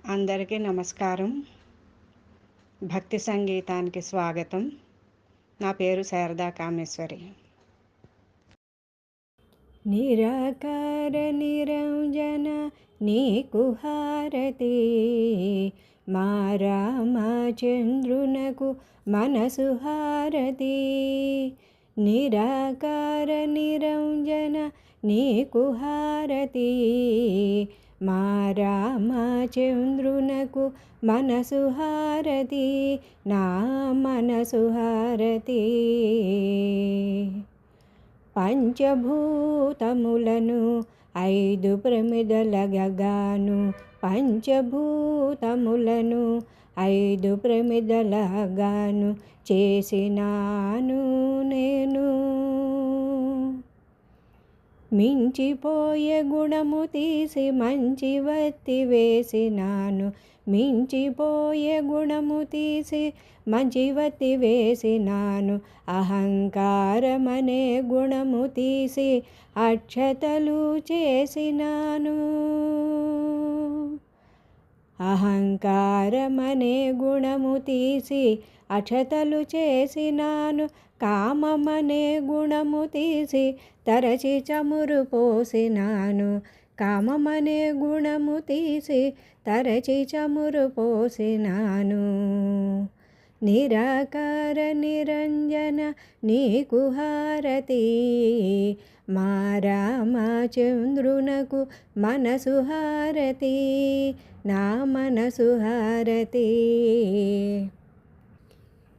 అందరికీ నమస్కారం. భక్తి సంగీతానికి స్వాగతం. నా పేరు శారదా కామేశ్వరి. నిరాకార నిరంజన నీకు హారతి, మా రామచంద్రునకు మనసు హారతి. నిరాకార నిరంజన నీకు హారతి, మా రామచంద్రునకు మనసు హారతి, నా మనసు హారతి. పంచభూతములను 5 ప్రమిదలగాను, పంచభూతములను 5 ప్రమిదలగాను చేసినాను నేను. మించిపోయే గుణము తీసి మంచి వత్తి వేసినాను, మించిపోయే గుణము తీసి మంచి వత్తి వేసినాను. అహంకారమనే గుణము తీసి అక్షతలు చేసినాను, అహంకారమనే గుణము తీసి అక్షతలు చేసినాను. కామమనే గుణము తీసి తరచి చమురు పోసినాను, కామమనే గుణము తీసి తరచి చమురు పోసినాను. నిరాకార నిరంజన నీకు హారతి, మా రామచంద్రునకు మనసు హారతి, నా మనసు హారతి.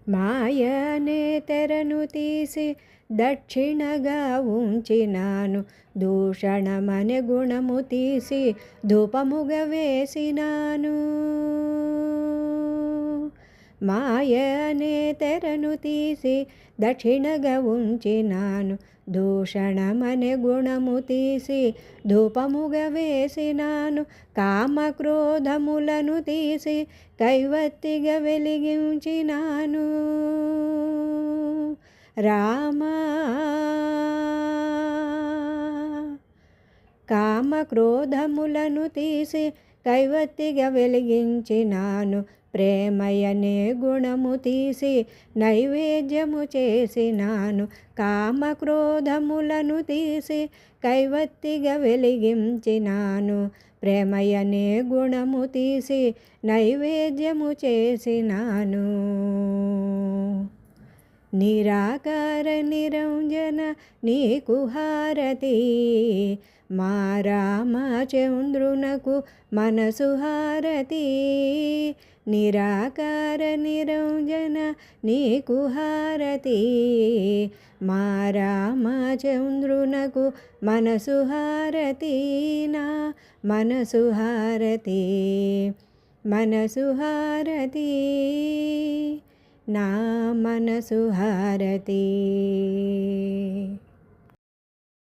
మాయనే తెరను తీసి దక్షిణగా ఉంచినాను, దూషణమనే గుణము తీసి ధూపముగా వేసినాను. మాయనే తెరను తీసి దక్షిణగా ఉంచినాను, దూషణమనే గుణము తీసి ధూపముగా వేసినాను. కామక్రోధములను తీసి కైవత్తిగా వెలిగించినాను. రామా కామక్రోధములను తీసి కైవత్తిగా వెలిగించినాను. ప్రేమయనే గుణము తీసి నైవేద్యము చేసినాను. కామక్రోధములను తీసి కైవత్తిగా వెలిగించినాను. ప్రేమయనే గుణము తీసి నైవేద్యము చేసినాను. నిరాకార నిరంజన నీకు హారతి, మా రామచంద్రునకు మనసు హారతి. నిరాకార నిరంజన నీకు హారతి, మా రామచంద్రునకు మనసు హారతి, నా మనసు హారతి, మనసు హారతి, నా మనసు హారతి.